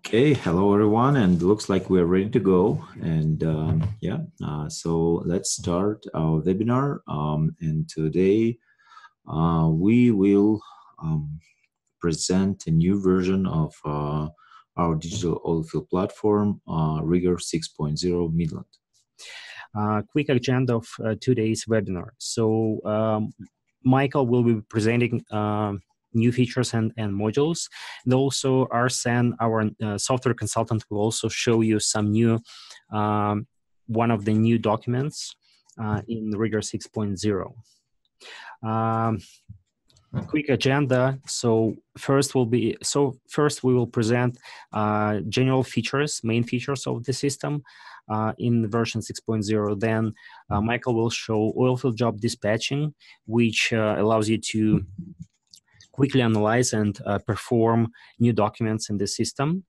Okay, hello everyone, and looks like we're ready to go. And so let's start our webinar. And today we will present a new version of our digital oilfield platform, RigER 6.0 Midland. Quick agenda of today's webinar. So Michael will be presenting new features and modules, and also Arsen, our software consultant, will also show you some new one of the new documents in RigER 6.0. Quick agenda. So first we will present general features, main features of the system in version 6.0. Then Michael will show oilfield job dispatching, which allows you to quickly analyze and perform new documents in the system.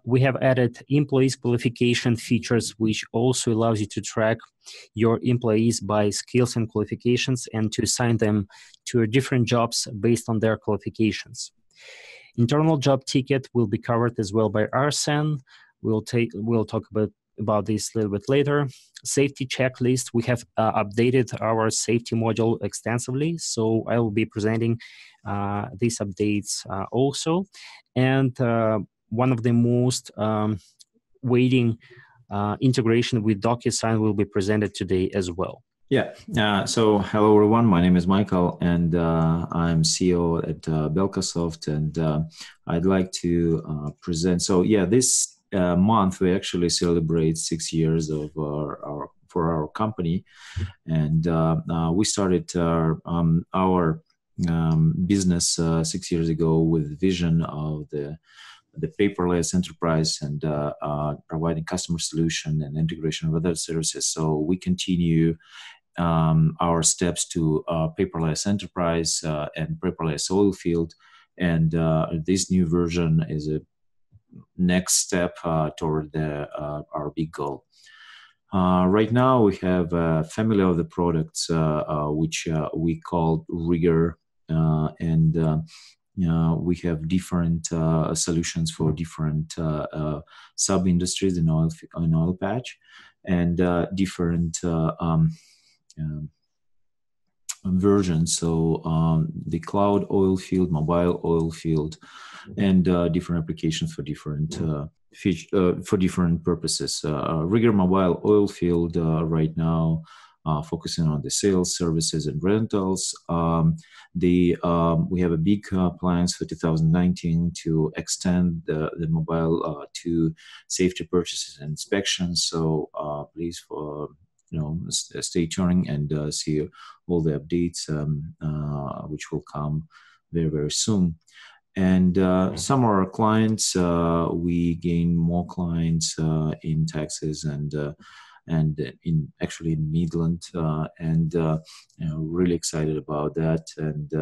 We have added employees qualification features, which also allows you to track your employees by skills and qualifications and to assign them to different jobs based on their qualifications. Internal job ticket will be covered as well by Arsen. We'll talk about this a little bit later. Safety checklist, we have updated our safety module extensively, so I will be presenting these updates also. And one of the most waiting integration with DocuSign will be presented today as well. Yeah, so hello everyone, my name is Michael and I'm CEO at Belca Soft, and I'd like to present, so yeah, this month we actually celebrate 6 years of our company, and we started our business 6 years ago with vision of the paperless enterprise and providing customer solution and integration with other services. So we continue our steps to paperless enterprise and paperless oilfield, and this new version is a next step toward our big goal. Right now we have a family of the products which we call RigER, and we have different solutions for different sub-industries in oil patch, and different versions. So the cloud oil field, mobile oil field, and different applications for different purposes. RigER mobile oil field right now focusing on the sales, services, and rentals. We have a big plans for 2019 to extend the mobile to safety purchases and inspections. So please, stay tuned and see all the updates which will come very, very soon. And some of our clients, we gain more clients in Texas and in Midland, and really excited about that, and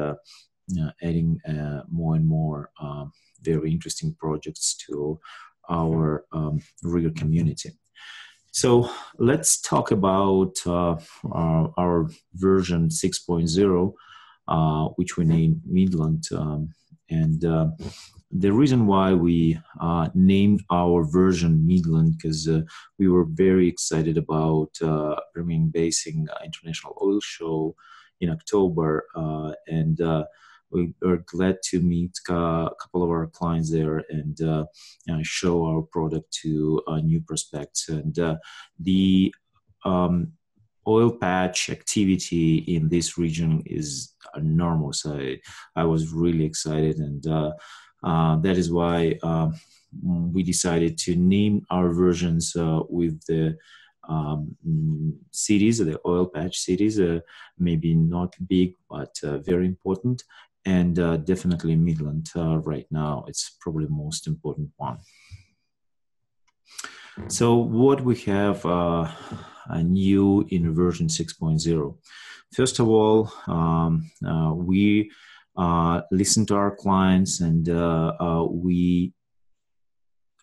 adding more and more very interesting projects to our RigER community. So let's talk about our version 6.0, which we named Midland. And the reason why we named our version Midland, because we were very excited about Permian Basin International Oil Show in October, and we are glad to meet a couple of our clients there and show our product to new prospects. And the oil patch activity in this region is enormous. I was really excited, and that is why we decided to name our versions with the cities, the oil patch cities, maybe not big, but very important. And definitely Midland right now, it's probably the most important one. So what we have new in version 6.0. First of all, we listen to our clients, and we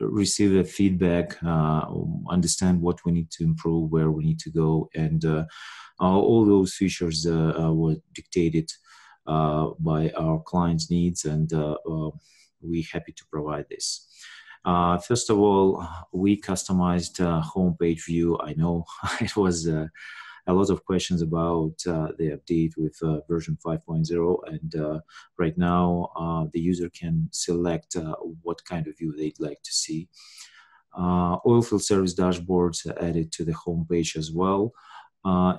receive the feedback, understand what we need to improve, where we need to go, and all those features were dictated by our clients' needs, and we're happy to provide this. First of all, we customized homepage view. I know it was a lot of questions about the update with version 5.0, and right now the user can select what kind of view they'd like to see. Oilfield service dashboards added to the homepage as well.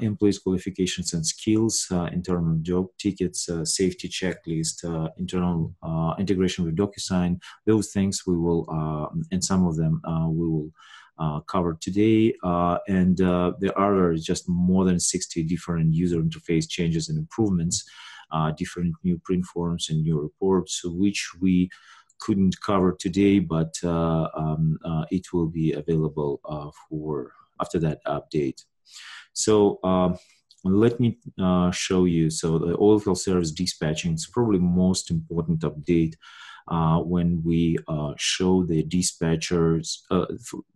Employees' qualifications and skills, internal job tickets, safety checklist, internal integration with DocuSign. Those things we will, and some of them we will cover today. And there are just more than 60 different user interface changes and improvements, different new print forms and new reports, which we couldn't cover today, but it will be available for after that update. So let me show you. So the oilfield service dispatching is probably most important update when we show the dispatchers,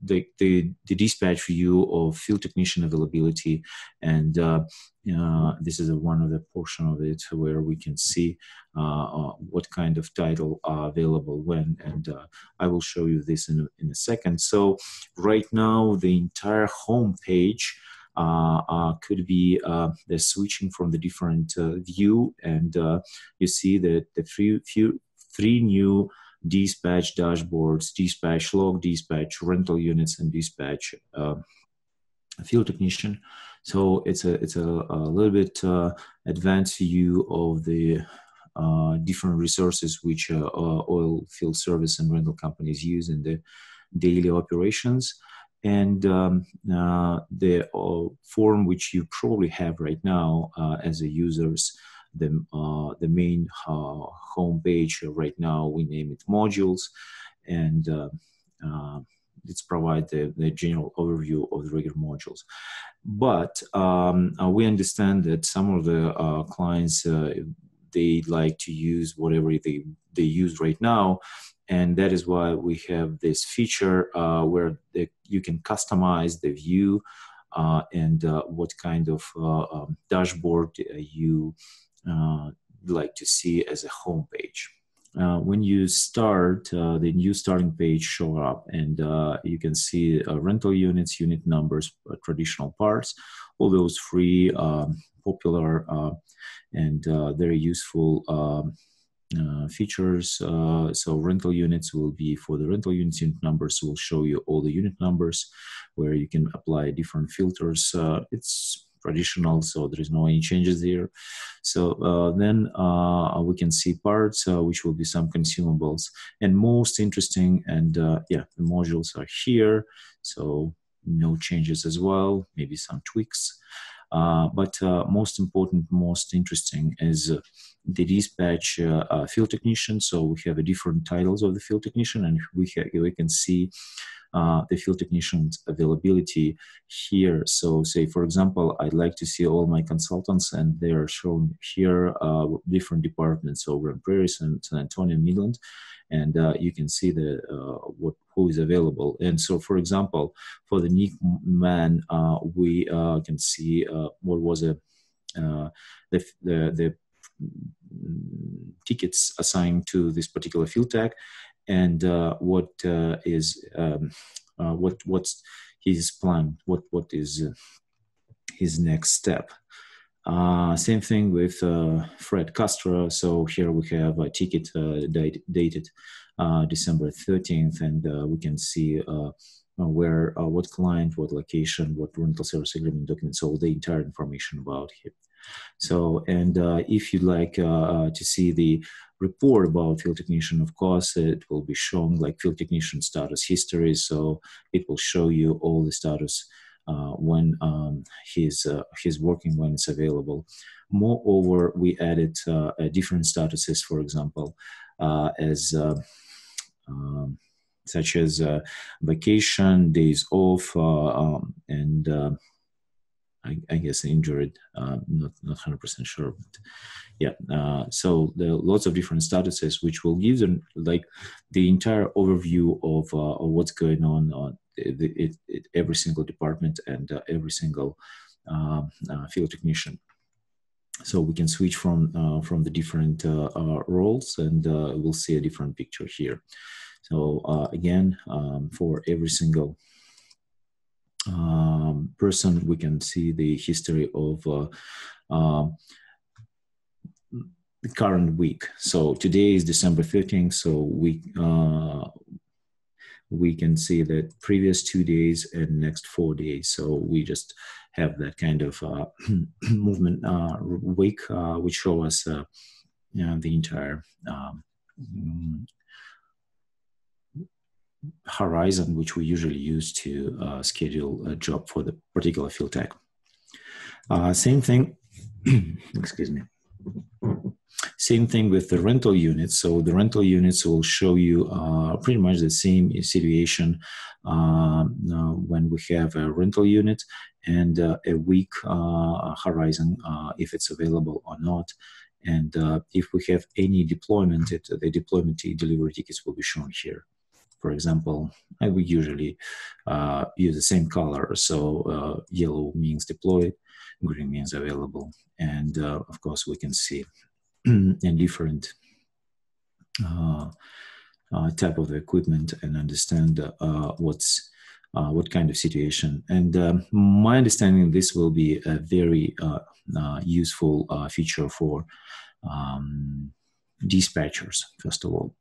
the dispatch view of field technician availability, and this is one of the portion of it where we can see what kind of title are available when, and I will show you this in a second. So right now the entire home page could be the switching from the different view, and you see that the three new dispatch dashboards: dispatch log, dispatch rental units, and dispatch field technician. So it's a little bit advanced view of the different resources which oil field service and rental companies use in the daily operations. And the form which you probably have right now as a users, the main home page right now, we name it modules, and it's provide the general overview of the RigER modules. But we understand that some of the clients, they like to use whatever they use right now. And that is why we have this feature where you can customize the view and what kind of dashboard you like to see as a home page. When you start, the new starting page show up, and you can see rental units, unit numbers, traditional parts, all those free, popular, and very useful features. So rental units will be for the rental units. Unit numbers will show you all the unit numbers where you can apply different filters. It's traditional, so there is no any changes there. So then we can see parts, which will be some consumables, and most interesting, and yeah, the modules are here, so no changes as well, maybe some tweaks. But most important, most interesting is the dispatch field technician. So we have different titles of the field technician, and we can see the field technician's availability here. So say, for example, I'd like to see all my consultants, and they are shown here, different departments over in Prairie, San Antonio, Midland, and you can see the who is available. And so, for example, for the Nick man, we can see what was the tickets assigned to this particular field tech, and what's his plan, what is his next step. Same thing with Fred Castro. So here we have a ticket dated December 13th, and we can see where, what client, what location, what rental service agreement documents, so the entire information about him. So, and if you'd like to see the report about field technician, of course, it will be shown like field technician status history. So it will show you all the status when he's working, when it's available. Moreover, we added different statuses, for example, such as vacation, days off, and I guess injured, not 100% sure, but yeah. So there are lots of different statuses which will give them like the entire overview of what's going on every single department and every single field technician. So we can switch from the different roles, and we'll see a different picture here. So again, for every single person, we can see the history of the current week. So today is December 13th, so we can see the previous 2 days and next 4 days. So we just have that kind of movement week, which show us the entire horizon, which we usually use to schedule a job for the particular field tech. Same thing, excuse me. Same thing with the rental units. So the rental units will show you pretty much the same situation when we have a rental unit and a week horizon, if it's available or not. And if we have any deployment, the deployment delivery tickets will be shown here. For example, I would usually use the same color. So yellow means deployed, green means available. And of course, we can see and different type of equipment and understand what kind of situation. And my understanding, this will be a very useful feature for dispatchers, first of all.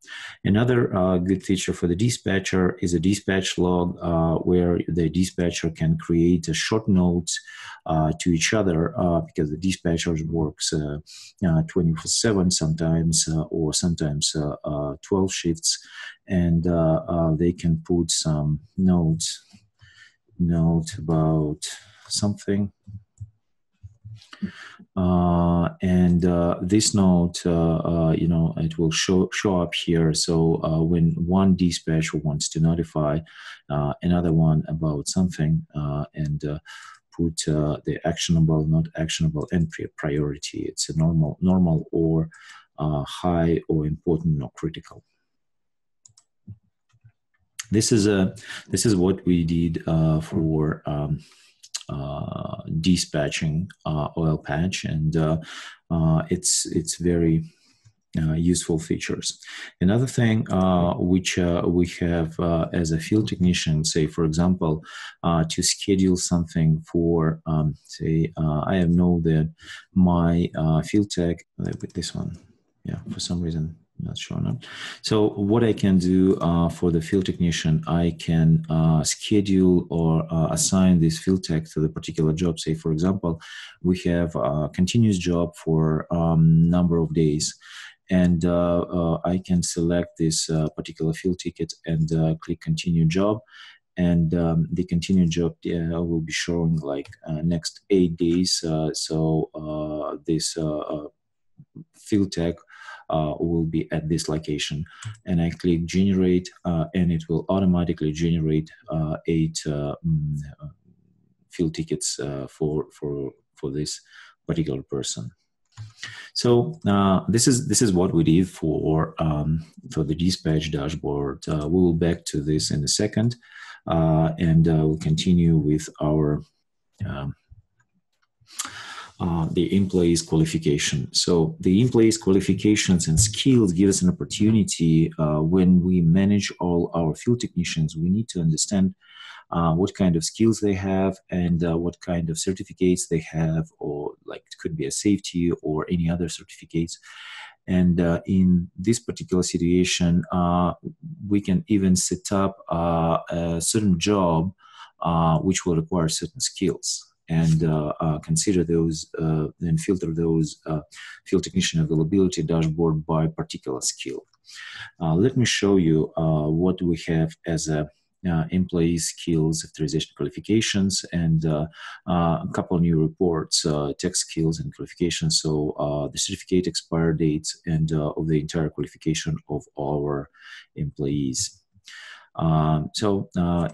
Another good feature for the dispatcher is a dispatch log where the dispatcher can create a short notes to each other because the dispatcher works 24/7 sometimes or sometimes 12 shifts, and they can put some note about something. This note, it will show up here. So when one dispatcher wants to notify another one about something and put the actionable, not actionable, and priority, it's a normal or high or important or critical. This is what we did for dispatching oil patch, and it's very useful features. Another thing which we have as a field technician, say for example, to schedule something for say I know that my field tech with this one, yeah, for some reason not showing up. So what I can do for the field technician, I can schedule or assign this field tech to the particular job. Say, for example, we have a continuous job for number of days, and I can select this particular field ticket and click continue job. And the continued job will be showing like next 8 days. So this field tech will be at this location, and I click generate, and it will automatically generate 8 field tickets for this particular person. So this is what we did for the dispatch dashboard. We will back to this in a second, and we'll continue with our the employees' qualification. So the employees' qualifications and skills give us an opportunity when we manage all our field technicians. We need to understand what kind of skills they have and what kind of certificates they have, or like it could be a safety or any other certificates. And in this particular situation, we can even set up a certain job which will require certain skills, and consider those and filter those field technician availability dashboard by particular skill. Let me show you what we have as a employee skills, authorization, qualifications, and a couple new reports, tech skills and qualifications. So the certificate expire dates and of the entire qualification of our employees. So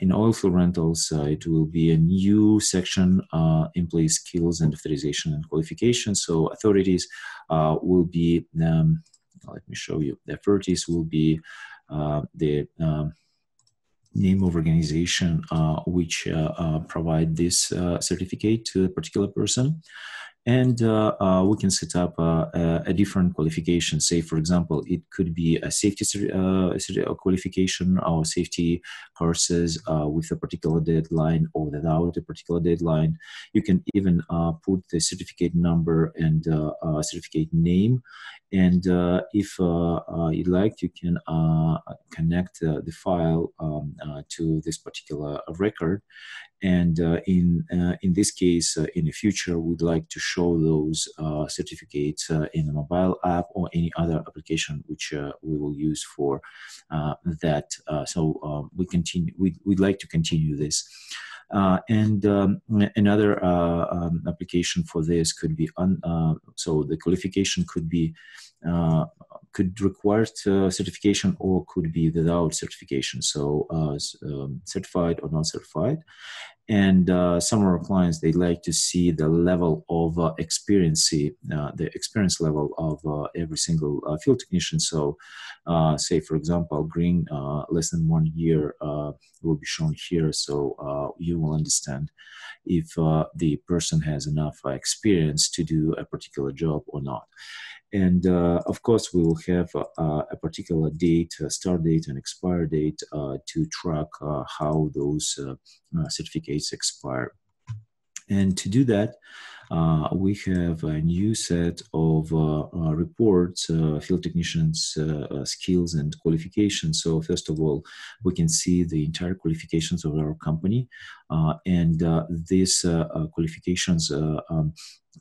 in oilfield rentals, it will be a new section, employee skills and authorization and qualifications. So authorities will be, let me show you, the authorities will be the name of organization which provide this certificate to a particular person. And we can set up a different qualification. Say, for example, it could be a safety qualification or safety courses with a particular deadline or without a particular deadline. You can even put the certificate number and certificate name. And if you'd like, you can connect the file to this particular record. And in this case, in the future, we'd like to show those certificates in a mobile app or any other application which we will use for that. We'd like to continue this. And another application for this could be so the qualification could be could require certification or could be without certification. So certified or not certified. And some of our clients, they like to see the level of experience, the experience level of every single field technician. So say, for example, green, less than 1 year will be shown here. So you will understand if the person has enough experience to do a particular job or not. And of course, we will have a particular date, start date and expire date to track how those certificates expire. And to do that, we have a new set of reports, field technicians' skills and qualifications. So first of all, we can see the entire qualifications of our company. And these qualifications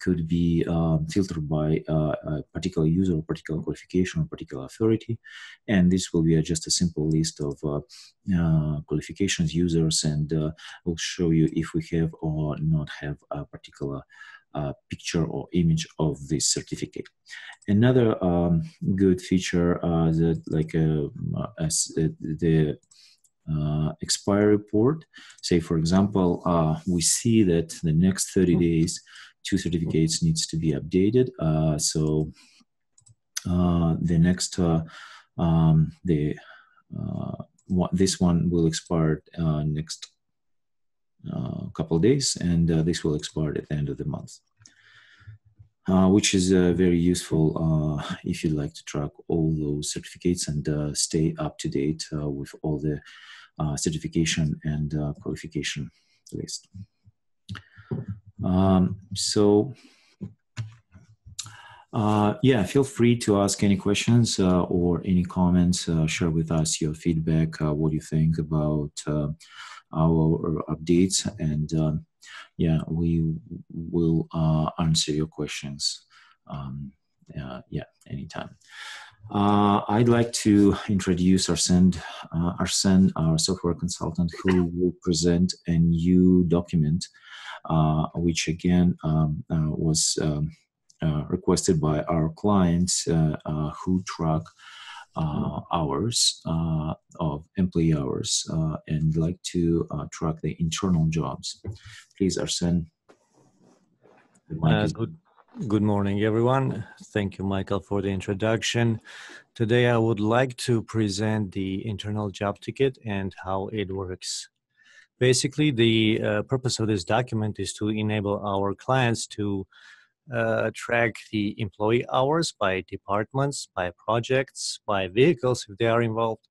could be filtered by a particular user or particular qualification or particular authority. And this will be just a simple list of qualifications users, and we'll show you if we have or not have a particular picture or image of this certificate. Another good feature that the expiry report. Say, for example, we see that the next 30 days, 2 certificates needs to be updated. So the next, this one will expire next couple of days, and this will expire at the end of the month. Which is very useful if you'd like to track all those certificates and stay up to date with all the certification and qualification list. Yeah, feel free to ask any questions or any comments. Share with us your feedback. What do you think about our updates? And yeah, we will answer your questions. Yeah, anytime. I'd like to introduce Arsen, our software consultant, who will present a new document, which again was requested by our clients who track hours of employee hours and like to track the internal jobs. Please, Arsen. Good morning, everyone. Thank you, Michael, for the introduction. Today, I would like to present the internal job ticket and how it works. Basically, the purpose of this document is to enable our clients to track the employee hours by departments, by projects, by vehicles if they are involved,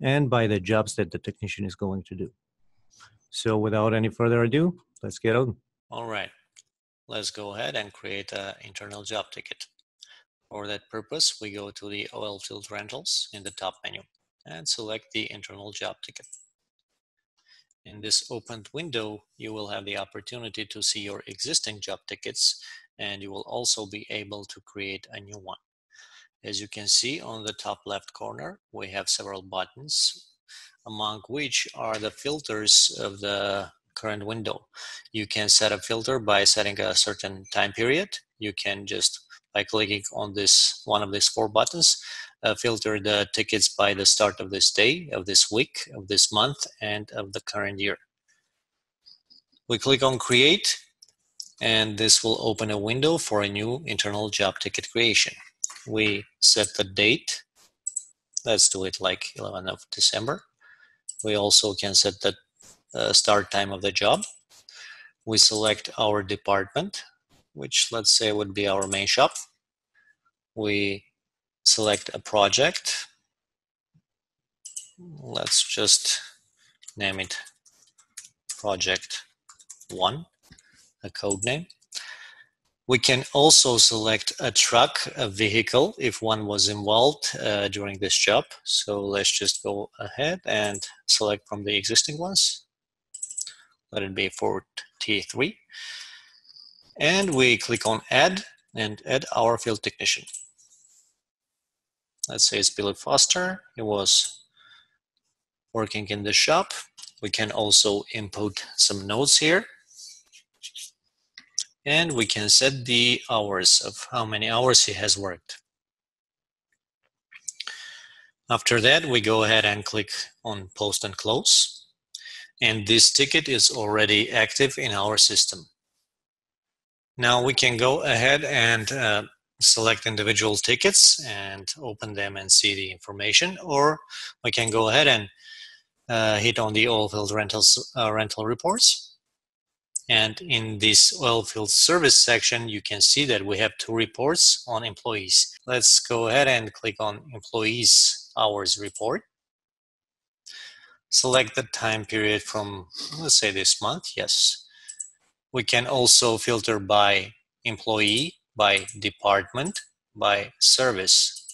and by the jobs that the technician is going to do. So without any further ado, let's get on. All right, let's go ahead and create an internal job ticket. For that purpose, we go to the Oilfield Rentals in the top menu and select the internal job ticket. In this opened window, you will have the opportunity to see your existing job tickets, and you will also be able to create a new one. As you can see on the top left corner, we have several buttons, among which are the filters of the current window. You can set a filter by setting a certain time period. You can just, by clicking on this one of these 4 buttons, filter the tickets by the start of this day, of this week, of this month, and of the current year. We click on Create, and this will open a window for a new internal job ticket creation. We set the date. Let's do it like 11th of December. We also can set the start time of the job. We select our department. which let's say would be our main shop. We select a project. Let's just name it project 1, a code name. We can also select a truck, a vehicle, if one was involved during this job. So let's just go ahead and select from the existing ones. Let it be Ford T3. And we click on Add and add our field technician. Let's say it's Billy Foster. He was working in the shop. We can also input some notes here. And we can set the hours of how many hours he has worked. After that, we go ahead and click on Post and Close. And this ticket is already active in our system. Now we can go ahead and select individual tickets and open them and see the information, or we can go ahead and hit on the Oilfield rental reports. And in this Oilfield service section, you can see that we have 2 reports on employees. Let's go ahead and click on Employees Hours Report. Select the time period from, let's say, this month. Yes. We can also filter by employee, by department, by service.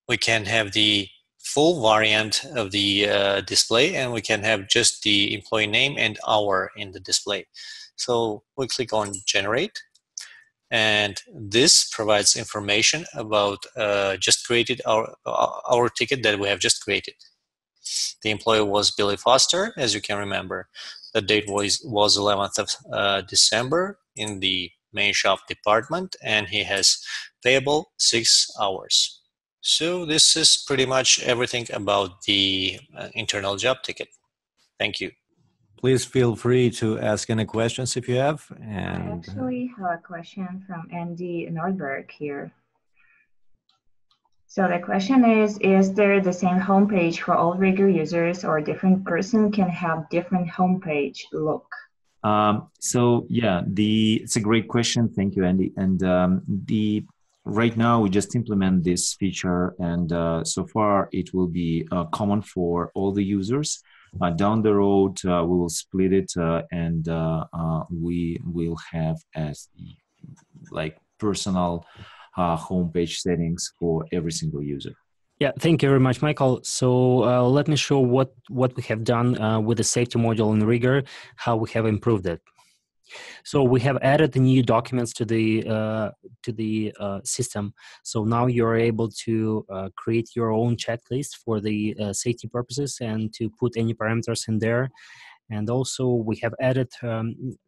We can have the full variant of the display, and we can have just the employee name and hour in the display. So we click on Generate, and this provides information about just created our ticket that we have just created. The employee was Billy Foster, as you can remember. The date was 11th of December in the main shop department, and he has payable 6 hours. So this is pretty much everything about the internal job ticket. Thank you. Please feel free to ask any questions if you have. And I actually have a question from Andy Nordberg here. So the question is there the same homepage for all RigER users, or different person can have different homepage look? So yeah, it's a great question. Thank you, Andy. And right now we just implement this feature, and so far it will be common for all the users. Down the road, we will split it, and we will have as like personal homepage settings for every single user. Yeah, thank you very much, Michael. So let me show what we have done with the safety module in RigER, how we have improved it. So we have added the new documents to the system. So now you're able to create your own checklist for the safety purposes and to put any parameters in there. And also we have added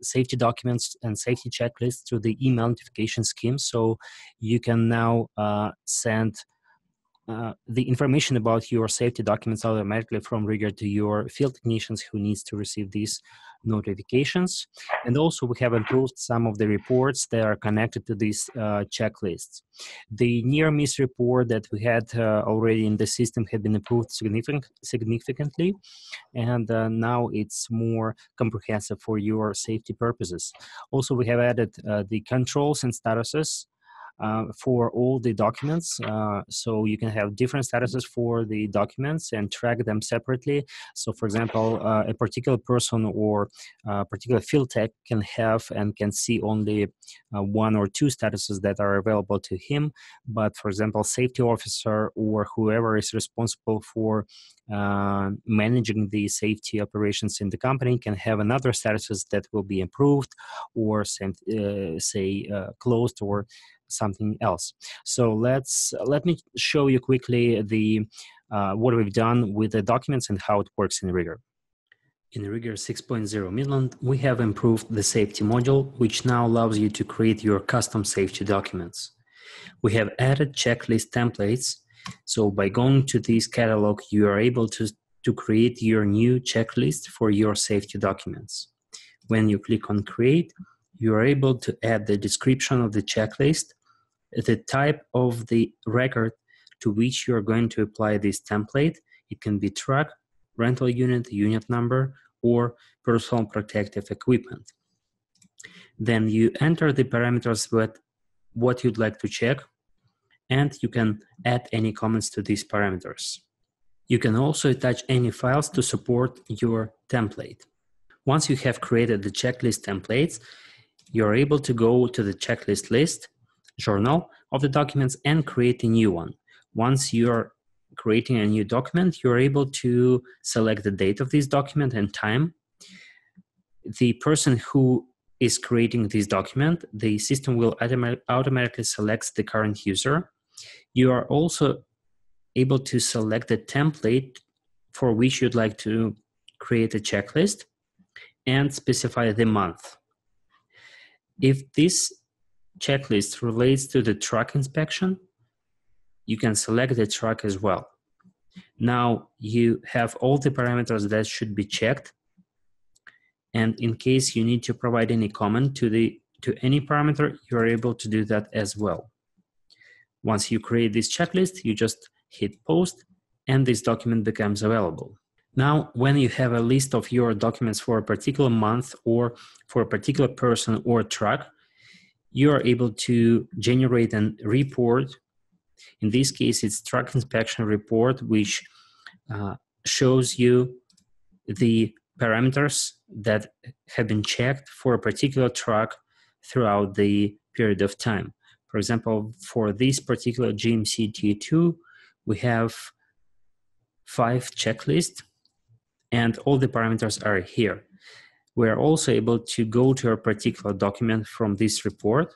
safety documents and safety checklists to the email notification scheme. So you can now send the information about your safety documents automatically from RigER to your field technicians who needs to receive these notifications. And also we have improved some of the reports that are connected to these checklists. The near miss report that we had already in the system had been improved significantly, and now it's more comprehensive for your safety purposes. Also, we have added the controls and statuses for all the documents, so you can have different statuses for the documents and track them separately. So for example, a particular person or a particular field tech can have and can see only 1 or 2 statuses that are available to him, but for example, safety officer or whoever is responsible for managing the safety operations in the company can have another statuses that will be improved or say closed or something else. So let me show you quickly the what we've done with the documents and how it works in RigER. In RigER 6.0 Midland, we have improved the safety module, which now allows you to create your custom safety documents. We have added checklist templates. So by going to this catalog, you are able to create your new checklist for your safety documents. When you click on Create, you are able to add the description of the checklist, the type of the record to which you are going to apply this template. It can be truck, rental unit, unit number, or personal protective equipment. Then you enter the parameters with what you'd like to check, and you can add any comments to these parameters. You can also attach any files to support your template. Once you have created the checklist templates, you're able to go to the checklist list journal of the documents and create a new one. Once you're creating a new document, you're able to select the date of this document and time. The person who is creating this document, the system will automatically select the current user. You are also able to select the template for which you'd like to create a checklist and specify the month. If this checklist relates to the truck inspection, you can select the truck as well. Now you have all the parameters that should be checked, and in case you need to provide any comment to any parameter, you're able to do that as well. Once you create this checklist, you just hit post and this document becomes available. Now, when you have a list of your documents for a particular month or for a particular person or truck, you are able to generate a report. In this case, it's truck inspection report, which shows you the parameters that have been checked for a particular truck throughout the period of time. For example, for this particular GMC T2, we have 5 checklists and all the parameters are here. We are also able to go to a particular document from this report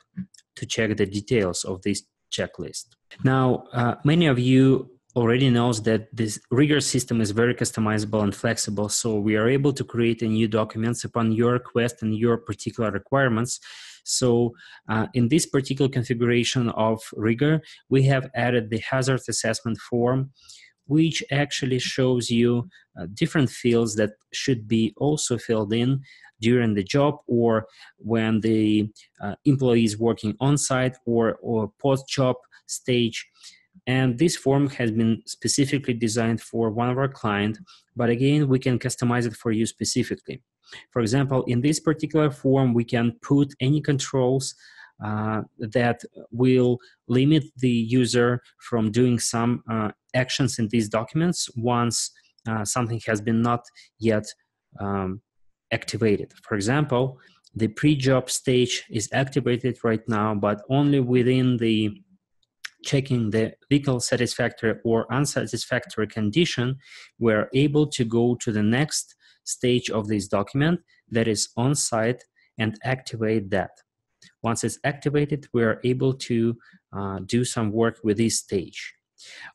to check the details of this checklist. Now, many of you already knows that this RigER system is very customizable and flexible, so we are able to create a new documents upon your request and your particular requirements. So in this particular configuration of RigER, we have added the hazard assessment form, which actually shows you different fields that should be also filled in during the job or when the employee is working on-site or post-job stage. And this form has been specifically designed for one of our clients, but again, we can customize it for you specifically. For example, in this particular form, we can put any controls that will limit the user from doing some actions in these documents once something has been not yet activated. For example, the pre-job stage is activated right now, but only within the checking the vehicle satisfactory or unsatisfactory condition, we're able to go to the next stage of this document that is on site and activate that. Once it's activated, we are able to do some work with this stage.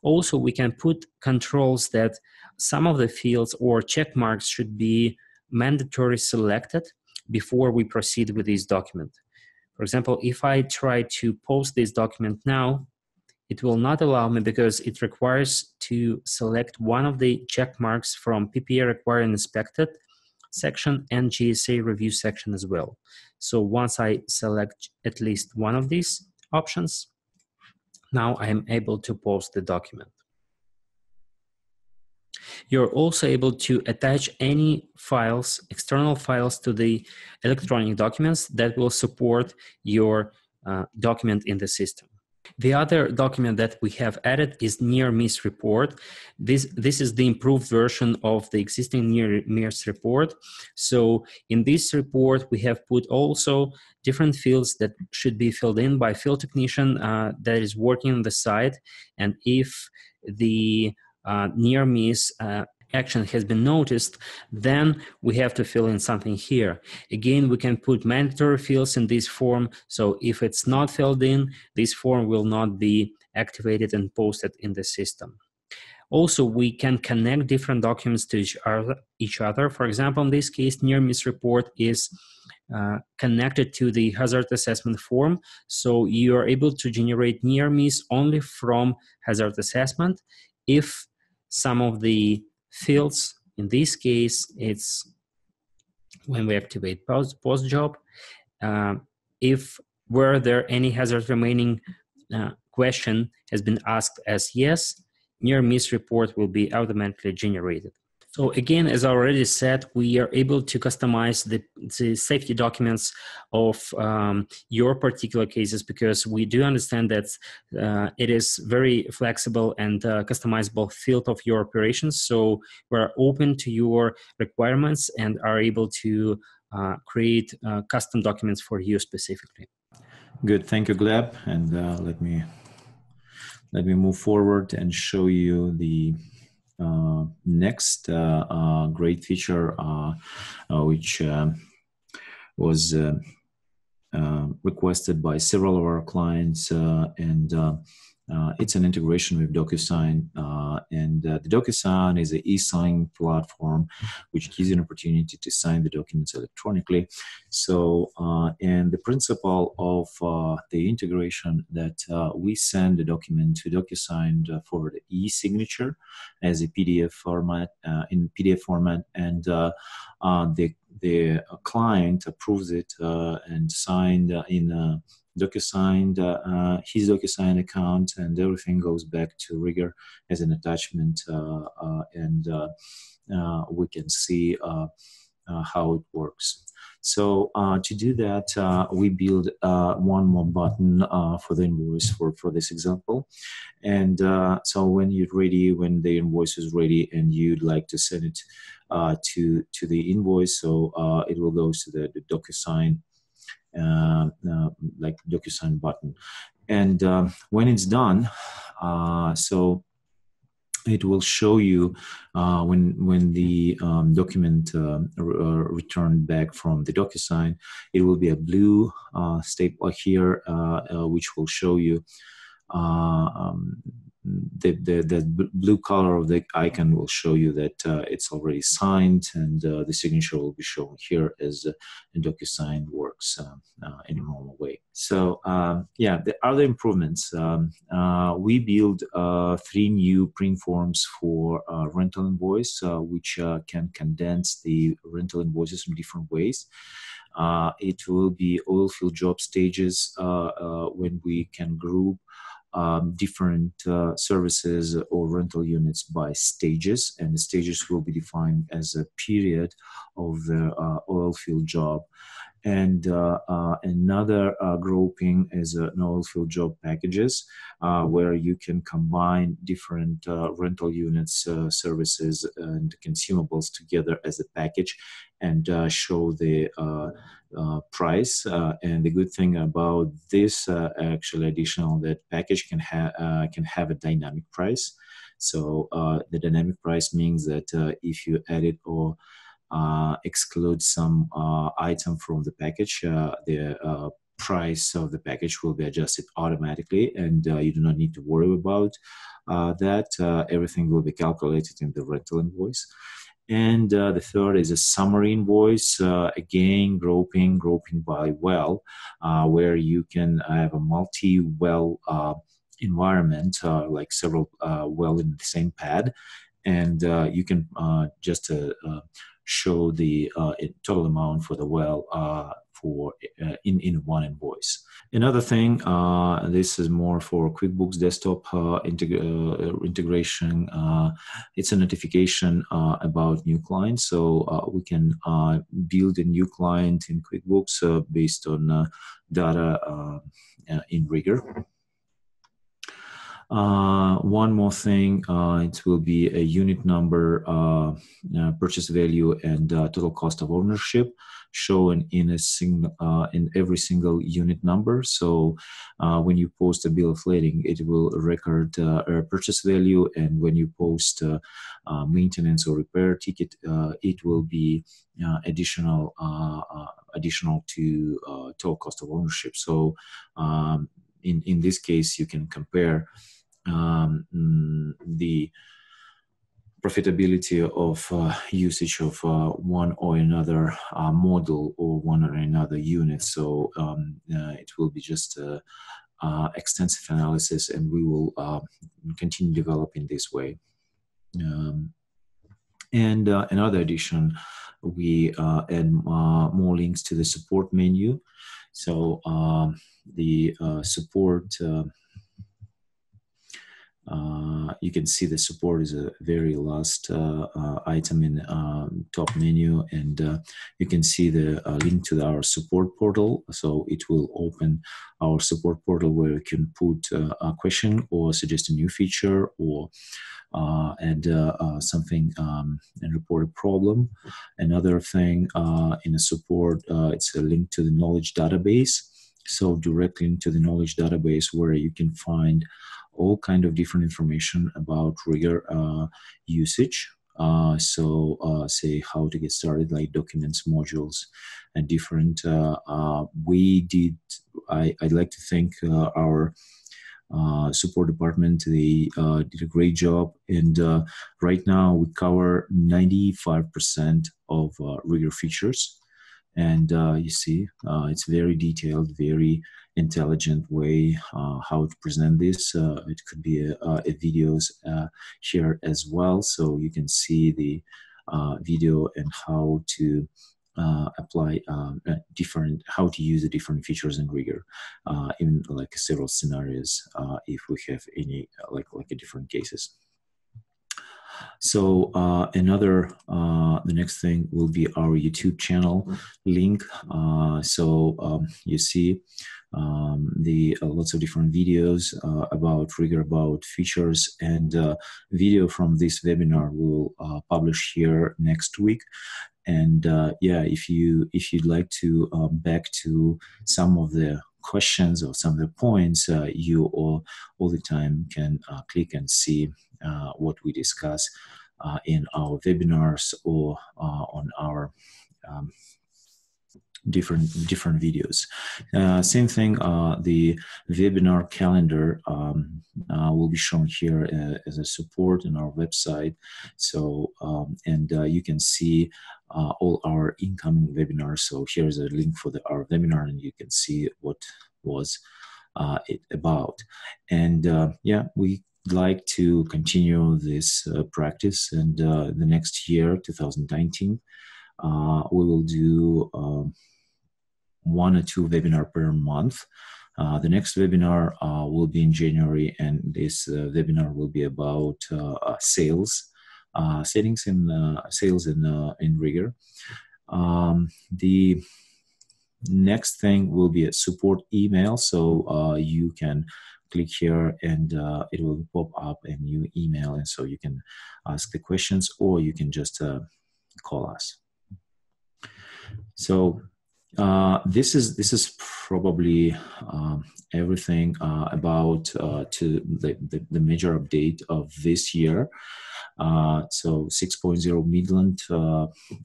Also, we can put controls that some of the fields or check marks should be mandatory selected before we proceed with this document. For example, if I try to post this document now, it will not allow me because it requires to select one of the check marks from PPA required and inspected section and GSA review section as well. So once I select at least one of these options, now I am able to post the document. You're also able to attach any files, external files to the electronic documents that will support your document in the system. The other document that we have added is near miss report. This is the improved version of the existing near miss report. So in this report, we have put also different fields that should be filled in by field technician that is working on the site. And if the near miss action has been noticed, then we have to fill in something here. Again, we can put mandatory fields in this form. So if it's not filled in, this form will not be activated and posted in the system. Also, we can connect different documents to each other. For example, in this case, near miss report is connected to the hazard assessment form. So you are able to generate near miss only from hazard assessment if some of the fields, in this case, it's when we activate post job. If were there any hazard remaining question has been asked as yes, near miss report will be automatically generated. So again, as I already said, we are able to customize the safety documents of your particular cases, because we do understand that it is very flexible and customizable field of your operations. So we're open to your requirements and are able to create custom documents for you specifically. Good, thank you, Gleb. And let me move forward and show you the next great feature, which was requested by several of our clients, and it's an integration with DocuSign. And the DocuSign is an e-signing platform which gives you an opportunity to sign the documents electronically. So, and the principle of the integration that we send the document to DocuSign for the e-signature as a PDF format, in PDF format, and the client approves it and signed in DocuSign, his DocuSign account, and everything goes back to RigER as an attachment, and we can see how it works. So to do that, we build one more button for the invoice for this example. And so when you're ready, when the invoice is ready and you'd like to send it to the invoice, so it will go to the DocuSign, like DocuSign button. And when it's done, so it will show you when the document returned back from the DocuSign, it will be a blue staple here, which will show you the blue color of the icon will show you that it's already signed, and the signature will be shown here as DocuSign works in a normal way. So yeah, the other improvements, we build 3 new print forms for rental invoice, which can condense the rental invoices in different ways. It will be oilfield job stages when we can group different services or rental units by stages, and the stages will be defined as a period of the oil field job. And another grouping is an oil field job packages, where you can combine different rental units, services, and consumables together as a package and show the price. And the good thing about this actually additional that package can have a dynamic price. So the dynamic price means that if you edit or exclude some item from the package, the price of the package will be adjusted automatically, and you do not need to worry about that. Everything will be calculated in the rental invoice. And the third is a summary invoice, again, grouping by well, where you can have a multi-well environment, like several well in the same pad, and you can just show the total amount for the well in one invoice. Another thing, this is more for QuickBooks desktop integration. It's a notification about new clients, so we can build a new client in QuickBooks based on data in RigER. One more thing, it will be a unit number, purchase value, and total cost of ownership shown in a single in every single unit number. So when you post a bill of lading, it will record a purchase value, and when you post maintenance or repair ticket, it will be additional to total cost of ownership. So in this case, you can compare the profitability of usage of one or another model or one or another unit. So it will be just extensive analysis, and we will continue developing this way. And another addition, we add more links to the support menu. So the support you can see the support is a very last item in top menu, and you can see the link to our support portal. So it will open our support portal where you can put a question or suggest a new feature or add something and report a problem. Another thing in the support, it's a link to the knowledge database. So direct link to the knowledge database where you can find all kind of different information about RigER usage. Say how to get started, like documents, modules, and different. I'd like to thank our support department. They did a great job, and right now we cover 95% of RigER features. And you see, it's very detailed, very intelligent way how to present this. It could be a videos here as well, so you can see the video and how to apply how to use the different features in RigER in like several scenarios if we have any like a different cases. So the next thing will be our YouTube channel link. You see lots of different videos about RigER, about features, and video from this webinar will publish here next week. And yeah, if you'd like to back to some of the questions or some of the points, you all the time can click and see what we discuss in our webinars or on our different videos. Same thing, the webinar calendar will be shown here as a support on our website. So and you can see all our incoming webinars. So here's a link for our webinar, and you can see what was it about. And yeah, we like to continue this practice, and the next year, 2019, we will do 1 or 2 webinar per month. The next webinar will be in January, and this webinar will be about sales settings in sales in RigER. The next thing will be a support email, so you can click here and it will pop up a new email, and so you can ask the questions or you can just call us. So this is probably everything about to the major update of this year. So 6.0 Midland,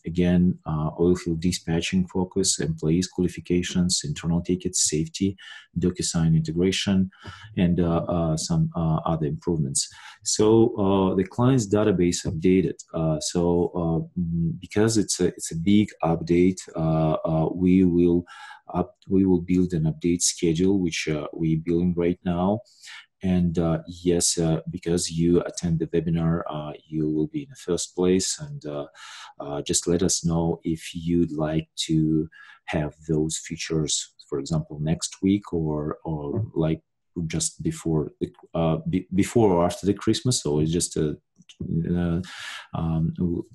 again, Oilfield dispatching focus, employees qualifications, internal tickets, safety, DocuSign integration, and some other improvements. So the client's database updated. Because it's a big update, we will build an update schedule, which we're building right now. And yes, because you attend the webinar, you will be in the first place. And just let us know if you'd like to have those features, for example, next week or like just before or after the Christmas. So it's just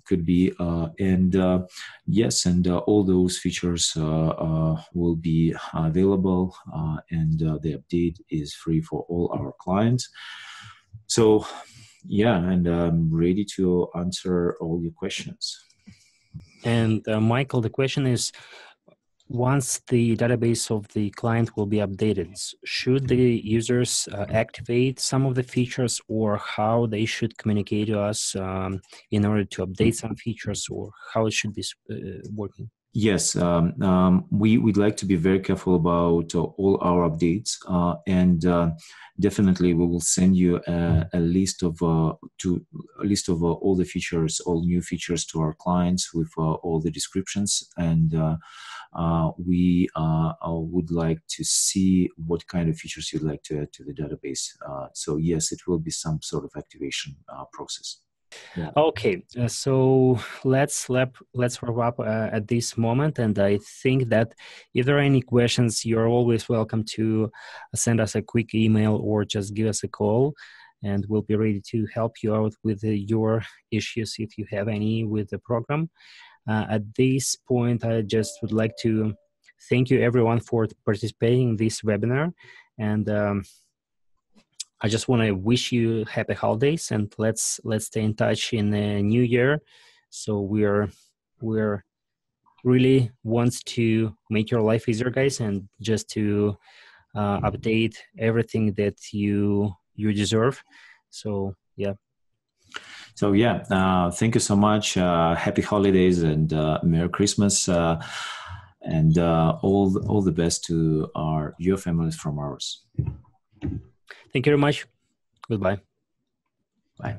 could be yes, and all those features will be available, and the update is free for all our clients. So yeah, and I'm ready to answer all your questions. And Michael, the question is, once the database of the client will be updated, should the users activate some of the features, or how they should communicate to us in order to update some features, or how it should be working? Yes, we'd like to be very careful about all our updates, and definitely we will send you a list of all the features, all new features to our clients with all the descriptions, and we would like to see what kind of features you'd like to add to the database. So yes, it will be some sort of activation process. Yeah. Okay, so let's wrap up at this moment, and I think that if there are any questions, you're always welcome to send us a quick email or just give us a call. and we'll be ready to help you out with your issues if you have any with the program. At this point, I just would like to thank you everyone for participating in this webinar, and I just want to wish you happy holidays, and let's stay in touch in the new year. So we're really wants to make your life easier, guys, and just to update everything that you deserve. So yeah. So yeah, thank you so much. Happy holidays and Merry Christmas, and all the best to your families from ours. Thank you very much. Goodbye. Bye.